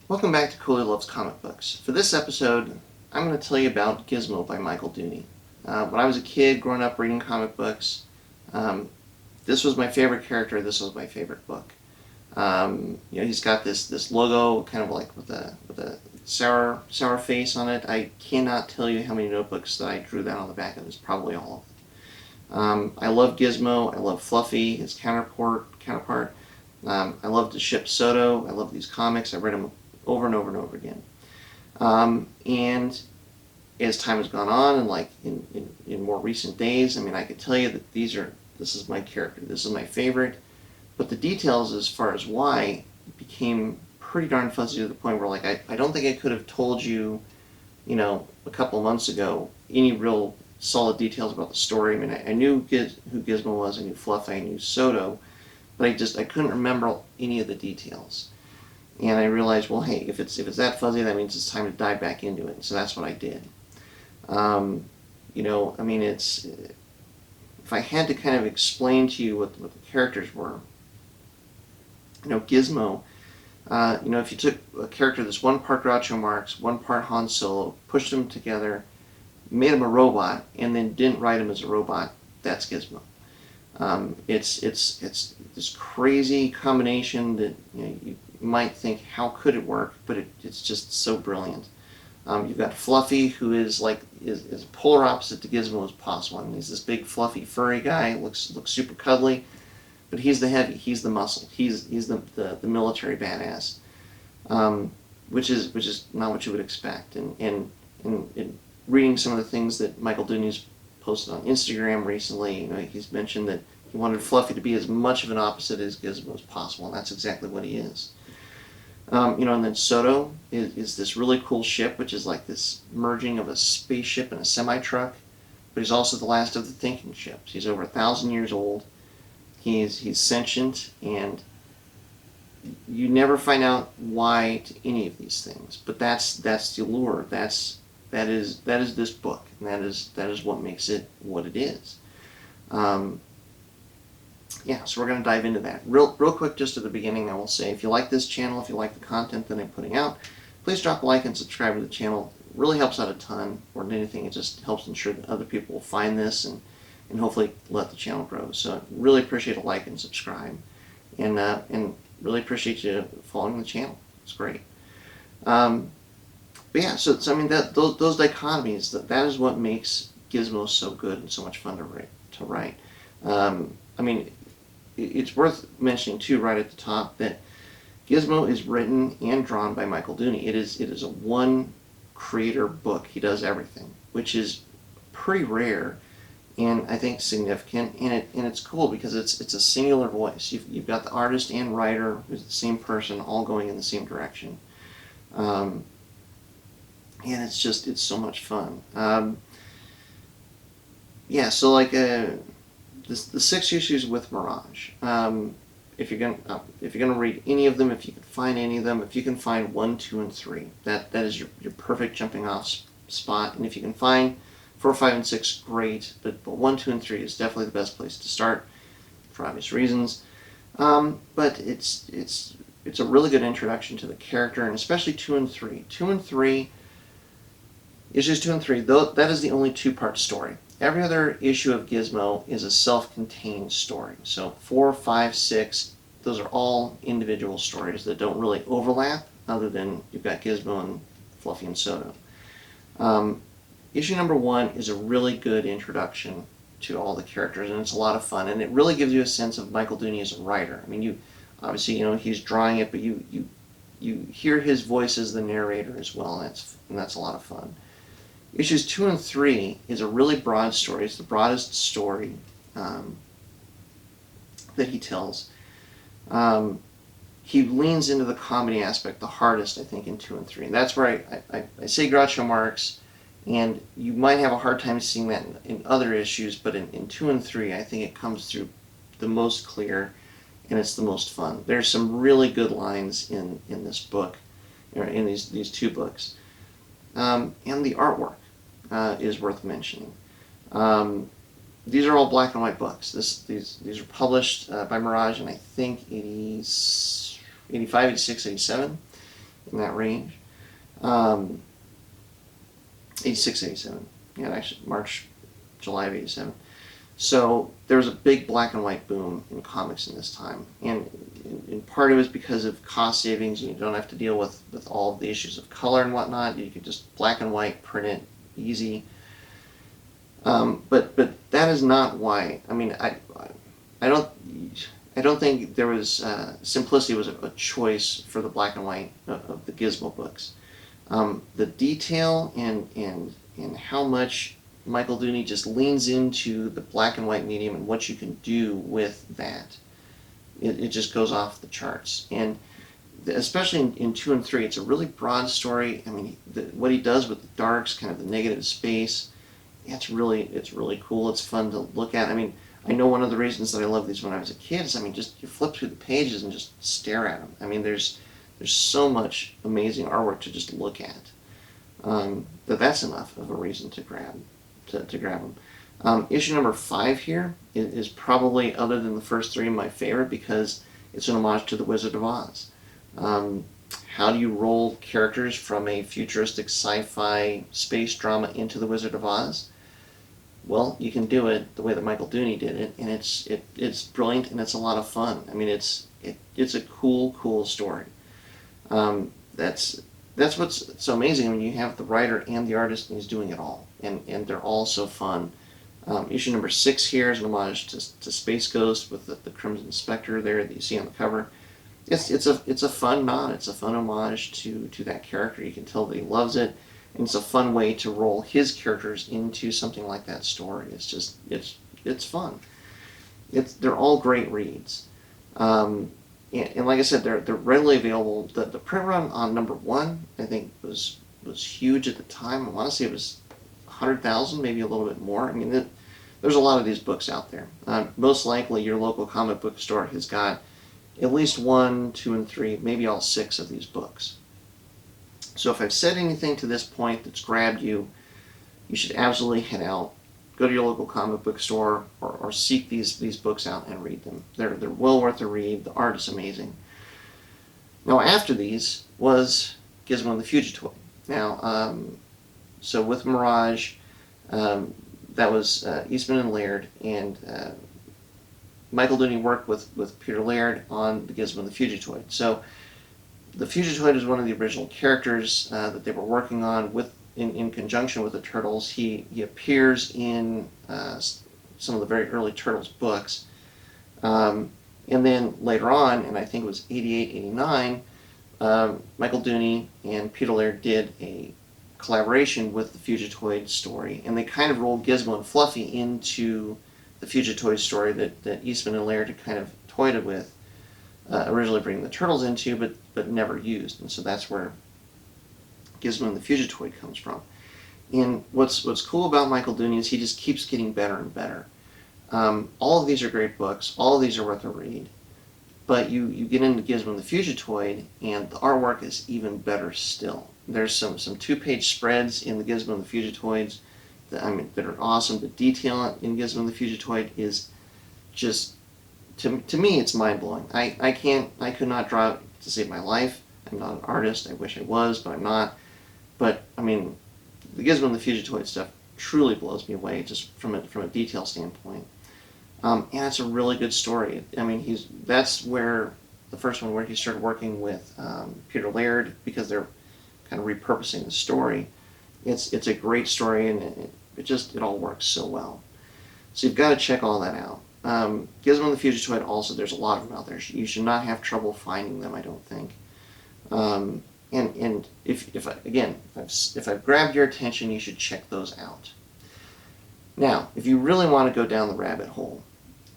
Welcome back to Cooler Loves Comic Books. For this episode, I'm going to tell you about Gizmo by Michael Dooney. When I was a kid growing up reading comic books, this was my favorite character, this was my favorite book. He's got this logo kind of like with a sour face on it. I cannot tell you how many notebooks that I drew that on the back of. It's probably all of it. I love Gizmo, I love Fluffy, his counterpart. I love the ship Soto. I love these comics. I read them over and over and over again. And as time has gone on, and like in more recent days, I mean, I could tell you that this is my character. This is my favorite. But the details as far as why became pretty darn fuzzy to the point where, like, I don't think I could have told you, a couple months ago, any real solid details about the story. I mean, I knew who Gizmo was. I knew Fluffy. I knew Soto. But I couldn't remember any of the details. And I realized, well, hey, if it's that fuzzy, that means it's time to dive back into it. And so that's what I did. I mean, if I had to kind of explain to you what the characters were, Gizmo, if you took a character that's one part Groucho Marx, one part Han Solo, pushed them together, made him a robot, and then didn't write him as a robot, that's Gizmo. It's this crazy combination that you might think, how could it work? But it's just so brilliant. You've got Fluffy, who is is polar opposite to Gizmo as possible. I mean, he's this big fluffy furry guy, looks super cuddly, but he's the heavy, he's the muscle, he's the military badass, which is not what you would expect. And reading some of the things that Michael Dooney's posted on Instagram recently, he's mentioned that he wanted Fluffy to be as much of an opposite as Gizmo as possible, and that's exactly what he is. And then Soto is this really cool ship, which is like this merging of a spaceship and a semi-truck, but he's also the last of the thinking ships. He's over 1,000 years old. He's sentient, and you never find out why to any of these things, but that's the allure. That is this book, and that is what makes it what it is. So we're going to dive into that. Real quick, just at the beginning, I will say, if you like this channel, if you like the content that I'm putting out, please drop a like and subscribe to the channel. It really helps out a ton. More than anything, it just helps ensure that other people will find this and hopefully let the channel grow. So really appreciate a like and subscribe, and really appreciate you following the channel. It's great. But yeah, so I mean, those dichotomies, that is what makes Gizmo so good and so much fun to write. I mean, it's worth mentioning too, right at the top, that Gizmo is written and drawn by Michael Dooney. It is a one creator book. He does everything, which is pretty rare and I think significant. And it's cool because it's a singular voice. You've got the artist and writer who's the same person, all going in the same direction. And it's so much fun. So like the 6 issues with Mirage. If you're gonna read any of them, if you can find any of them, if you can find 1, 2, and 3, that is your perfect jumping off spot. And if you can find 4, 5, and 6, great. But 1, 2, and 3 is definitely the best place to start for obvious reasons. But it's a really good introduction to the character, and especially 2 and 3. 2 and 3. Issues 2 and 3, that is the only 2-part story. Every other issue of Gizmo is a self-contained story. So 4, 5, 6, those are all individual stories that don't really overlap, other than you've got Gizmo and Fluffy and Soto. Issue number 1 is a really good introduction to all the characters, and it's a lot of fun, and it really gives you a sense of Michael Dooney as a writer. I mean, you obviously, he's drawing it, but you hear his voice as the narrator as well, and that's a lot of fun. Issues 2 and 3 is a really broad story. It's the broadest story that he tells. He leans into the comedy aspect the hardest, I think, in 2 and 3. And that's where I say Groucho Marx, and you might have a hard time seeing that in other issues, but in 2 and 3, I think it comes through the most clear, and it's the most fun. There's some really good lines in this book, or in these 2 books. And the artwork is worth mentioning. These are all black and white books. These are published by Mirage in, I think, 85, 86, 87. in that range. Um, 86, 87. Yeah, actually March, July of 87. So there was a big black and white boom in comics in this time, and in part it was because of cost savings. You don't have to deal with all of the issues of color and whatnot. You could just black and white print it easy. But that is not why. I mean, I don't I don't think there was simplicity was a choice for the black and white of the Gizmo books. The detail and how much Michael Dooney just leans into the black and white medium and what you can do with that. It just goes off the charts. And especially in 2 and 3, it's a really broad story. I mean, what he does with the darks, kind of the negative space, it's really cool. It's fun to look at. I mean, I know one of the reasons that I loved these when I was a kid is, I mean, just you flip through the pages and just stare at them. I mean, there's so much amazing artwork to just look at. That's enough of a reason to grab them. Issue number 5 here is probably, other than the first 3, my favorite because it's an homage to The Wizard of Oz. How do you roll characters from a futuristic sci-fi space drama into The Wizard of Oz? Well, you can do it the way that Michael Dooney did it, and it's brilliant and it's a lot of fun. I mean, it's a cool story. That's what's so amazing when you have the writer and the artist and he's doing it all, and they're all so fun. Issue number 6 here is an homage to Space Ghost with the Crimson Spectre there that you see on the cover. It's a fun nod. It's a fun homage to that character. You can tell that he loves it, and it's a fun way to roll his characters into something like that story. It's fun. They're all great reads. And like I said, they're readily available. The print run on number 1, I think, was huge at the time. I want to say it was 100,000, maybe a little bit more. I mean, there's a lot of these books out there. Most likely, your local comic book store has got at least 1, 2, and 3, maybe all 6 of these books. So if I've said anything to this point that's grabbed you, you should absolutely head out, go to your local comic book store, or seek these books out and read them. They're well worth a read. The art is amazing. Now after these was Gizmo the Fugitive. Now, so with Mirage, that was Eastman and Laird, and Michael Dooney worked with Peter Laird on the Gizmo the Fugitive. So the Fugitive is one of the original characters that they were working on in conjunction with the Turtles. He appears in some of the very early Turtles books. And then later on, and I think it was 88, 89, Michael Dooney and Peter Laird did a collaboration with the Fugitoid story, and they kind of rolled Gizmo and Fluffy into the Fugitoid story that Eastman and Laird had kind of toyed with, originally bringing the Turtles into, but never used. And so that's where Gizmo and the Fugitoid comes from. And what's cool about Michael Dooney is he just keeps getting better and better. All of these are great books. All of these are worth a read. But you get into Gizmo and the Fugitoid, and the artwork is even better still. There's some 2-page spreads in the Gizmo and the Fugitoids that are awesome. The detail in Gizmo and the Fugitoid is just, to me, it's mind-blowing. I could not draw it to save my life. I'm not an artist. I wish I was, but I'm not. But I mean, the Gizmo and the Fugitoid stuff truly blows me away, just from a detail standpoint. And it's a really good story. I mean, that's where the first one where he started working with Peter Laird, because they're kind of repurposing the story. It's a great story, and it all works so well. So you've got to check all that out. Gizmo and the Fugitoid also, there's a lot of them out there. You should not have trouble finding them, I don't think. And if I've grabbed your attention, you should check those out. Now, if you really want to go down the rabbit hole,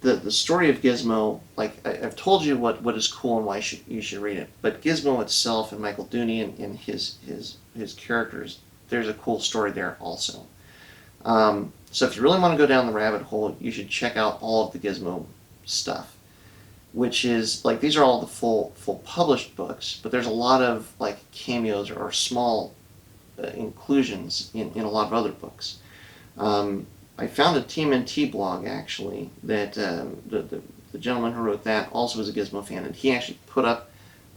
the story of Gizmo, like I've told you what is cool and why you should read it, but Gizmo itself and Michael Dooney and his characters, there's a cool story there also. So if you really want to go down the rabbit hole, you should check out all of the Gizmo stuff, which is, like, these are all the full published books, but there's a lot of, like, cameos or small inclusions in a lot of other books. I found a TMNT blog, actually, that the gentleman who wrote that also was a Gizmo fan, and he actually put up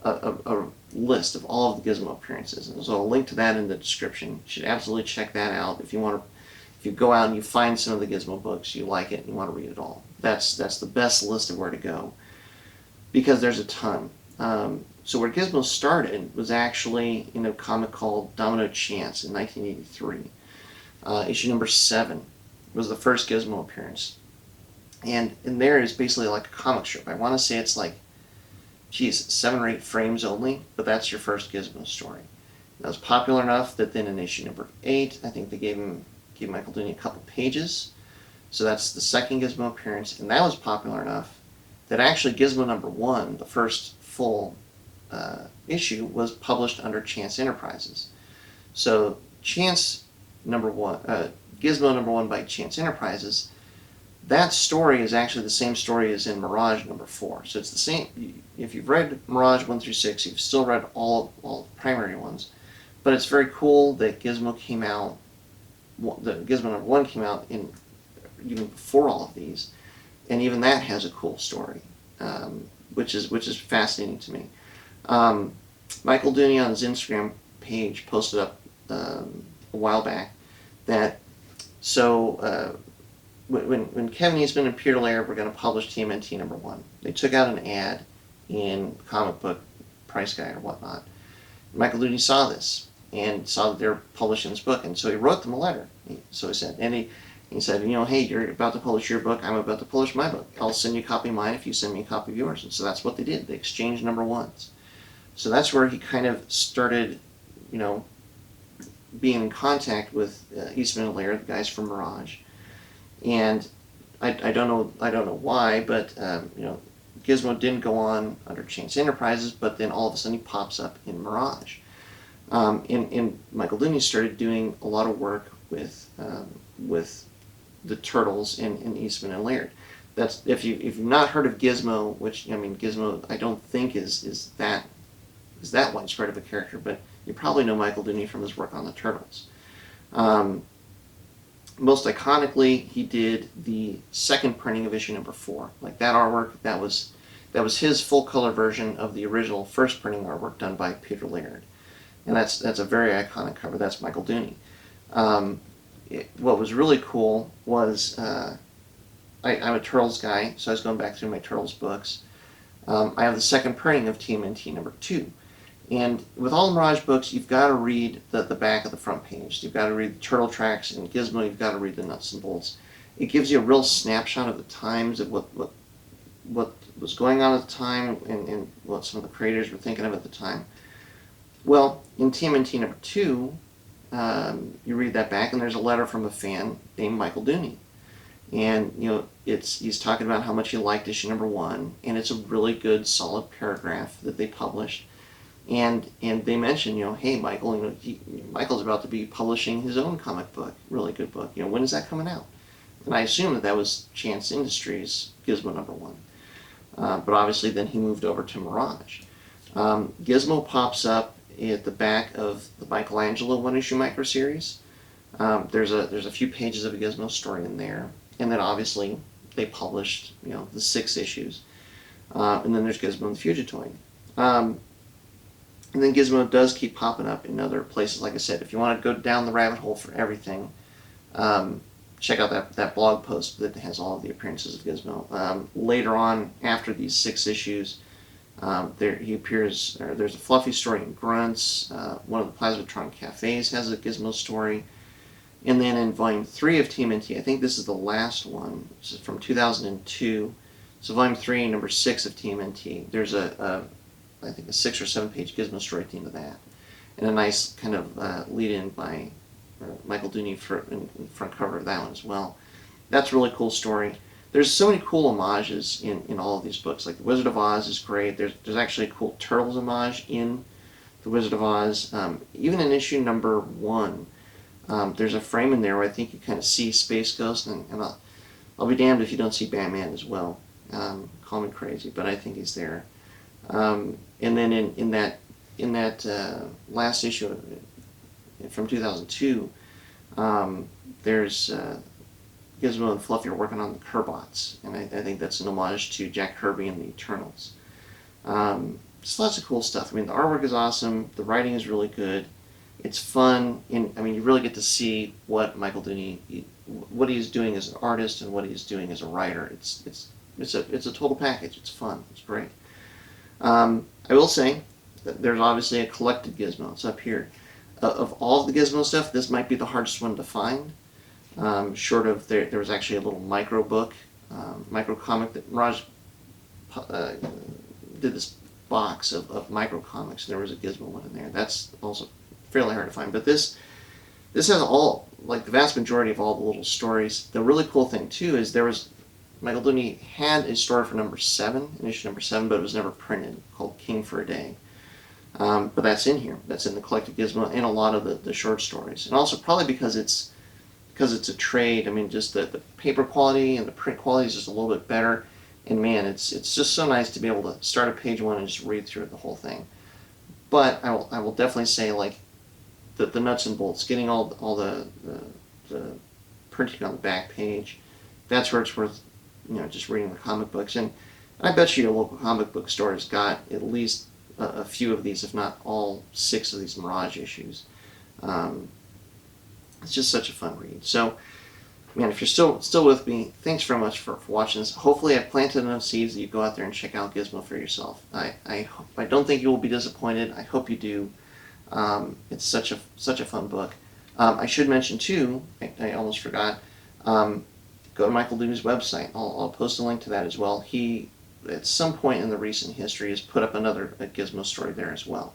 a list of all of the Gizmo appearances, and so I'll link to that in the description. You should absolutely check that out if you want to. If you go out and you find some of the Gizmo books, you like it, and you want to read it all. That's the best list of where to go, because there's a ton. So where Gizmo started was actually in a comic called Domino Chance in 1983. Issue number 7 was the first Gizmo appearance. And in there is basically like a comic strip. I want to say it's like, 7 or 8 frames only, but that's your first Gizmo story. That was popular enough that then in issue number 8, I think they gave Michael Dooney a couple pages. So that's the second Gizmo appearance, and that was popular enough that actually Gizmo number 1, the first full issue, was published under Chance Enterprises. So Chance number 1, Gizmo number 1 by Chance Enterprises, that story is actually the same story as in Mirage number 4. So it's the same. If you've read Mirage 1 through 6, you've still read all the primary ones. But it's very cool that Gizmo came out, the Gizmo number 1 came out in even before all of these, and even that has a cool story, which is fascinating to me. Michael Dooney on his Instagram page posted up a while back that when Kevin Eastman and Peter Laird were going to publish TMNT number 1, they took out an ad in Comic Book Price Guide or whatnot. Michael Dooney saw this and saw that they were publishing this book, and so he wrote them a letter. He said, hey, you're about to publish your book, I'm about to publish my book. I'll send you a copy of mine if you send me a copy of yours. And so that's what they did. They exchanged number 1s. So that's where he kind of started, being in contact with Eastman and Laird, the guys from Mirage. And I don't know why, but Gizmo didn't go on under Chance Enterprises, but then all of a sudden he pops up in Mirage. And Michael Dooney started doing a lot of work with the Turtles and Eastman and Laird. That's if you've not heard of Gizmo, which Gizmo I don't think is that widespread of a character, but you probably know Michael Dooney from his work on the Turtles. Most iconically, he did the second printing of issue number 4. Like that artwork, that was his full color version of the original first printing artwork done by Peter Laird, and that's a very iconic cover. That's Michael Dooney. What was really cool was I'm a Turtles guy, so I was going back through my Turtles books. I have the second printing of TMNT number 2. And with all the Mirage books, you've got to read the back of the front page. You've got to read the turtle tracks, and Gizmo, you've got to read the nuts and bolts. It gives you a real snapshot of the times, of what was going on at the time, and what some of the creators were thinking of at the time. Well, in TMNT number 2, you read that back, and there's a letter from a fan named Michael Dooney. And, he's talking about how much he liked issue number 1, and it's a really good, solid paragraph that they published. And they mentioned, hey, Michael, Michael's about to be publishing his own comic book, really good book. When is that coming out? And I assume that was Chance Industries' Gizmo number 1. But obviously then he moved over to Mirage. Gizmo pops up at the back of the Michelangelo one-issue microseries. There's a few pages of a Gizmo story in there. And then obviously they published, the 6 issues. And then there's Gizmo the Fugitive. And then Gizmo does keep popping up in other places. Like I said, if you want to go down the rabbit hole for everything, check out that blog post that has all of the appearances of Gizmo. Later on, after these 6 issues, he appears. There's a Fluffy story in Grunts. One of the Plasmatron Cafes has a Gizmo story. And then in Volume 3 of TMNT, I think this is the last one. This is from 2002. So Volume 3, number 6 of TMNT. There's I think a 6 or 7 page Gizmo story at the end of that, and a nice kind of lead-in by Michael Dooney in front cover of that one as well. That's a really cool story. There's so many cool homages in all of these books. Like the Wizard of Oz is great. There's actually a cool Turtles homage in the Wizard of Oz. Even in issue number 1, there's a frame in there where I think you kind of see Space Ghost, and I'll be damned if you don't see Batman as well. Call me crazy, but I think he's there. And then in that last issue from 2002, there's Gizmo and Fluffy are working on the Kerbots, and I think that's an homage to Jack Kirby and the Eternals. just lots of cool stuff. I mean, the artwork is awesome. The writing is really good. It's fun, and I mean, you really get to see what Michael Dooney, what he's doing as an artist and what he's doing as a writer. It's a total package. It's fun. It's great. I will say that there's obviously a collected Gizmo. It's up here. Of all the Gizmo stuff, this might be the hardest one to find. Short of there was actually a little micro book, micro comic that Mirage did this box of micro comics. There was a Gizmo one in there. That's also fairly hard to find. But this has all, like the vast majority of all the little stories. The really cool thing too is Michael Dooney had a story for number 7, in issue number 7, but it was never printed, called King for a Day. But that's in here. That's in the collected Gizmo and a lot of the short stories. And also probably because it's a trade. I mean, just the paper quality and the print quality is just a little bit better. And man, it's just so nice to be able to start at page 1 and just read through the whole thing. But I will definitely say, like, the nuts and bolts, getting all the printing on the back page, that's where it's worth, just reading the comic books. And I bet you your local comic book store has got at least a few of these, if not all 6 of these Mirage issues. It's just such a fun read. So, man, if you're still with me, thanks very much for watching this. Hopefully I've planted enough seeds that you go out there and check out Gizmo for yourself. I don't think you will be disappointed. I hope you do. It's such a fun book. I should mention too, I almost forgot, go to Michael Dooney's website. I'll post a link to that as well. He, at some point in the recent history, has put up another Gizmo story there as well.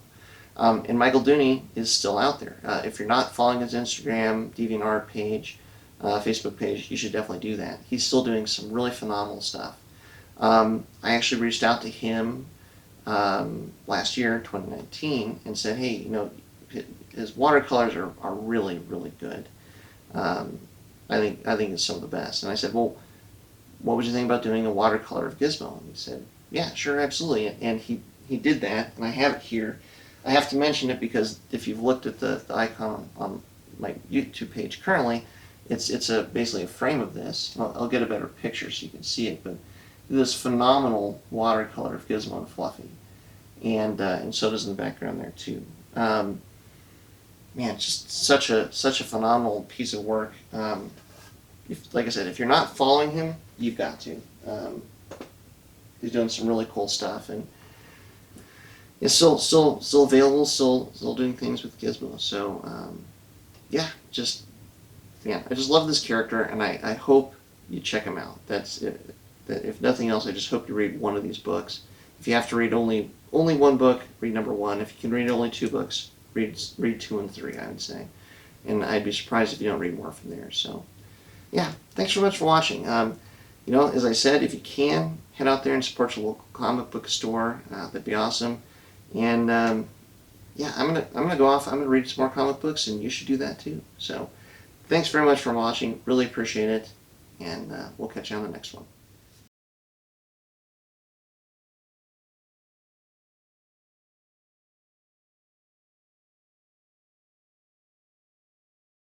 And Michael Dooney is still out there. If you're not following his Instagram, DeviantArt page, Facebook page, you should definitely do that. He's still doing some really phenomenal stuff. I actually reached out to him last year, 2019, and said, hey, his watercolors are really, really good. I think it's some of the best. And I said, well, what would you think about doing a watercolor of Gizmo? And he said, yeah, sure, absolutely. And he did that, and I have it here. I have to mention it because if you've looked at the icon on my YouTube page currently, it's basically a frame of this. I'll get a better picture so you can see it, but this phenomenal watercolor of Gizmo and Fluffy, and Soto's in the background there too. Man, just such a phenomenal piece of work. Like I said, if you're not following him, you've got to. He's doing some really cool stuff, and it's still available, still doing things with Gizmo. So yeah, I just love this character, and I hope you check him out. That's it. That if nothing else, I just hope you read one of these books. If you have to read only one book, read number 1. If you can read only 2 books, read 2 and 3, I would say. And I'd be surprised if you don't read more from there. So yeah, thanks so much for watching. As I said, if you can, head out there and support your local comic book store. That'd be awesome. And yeah, I'm gonna go off. I'm gonna read some more comic books, and you should do that too. So thanks very much for watching. Really appreciate it, and we'll catch you on the next one.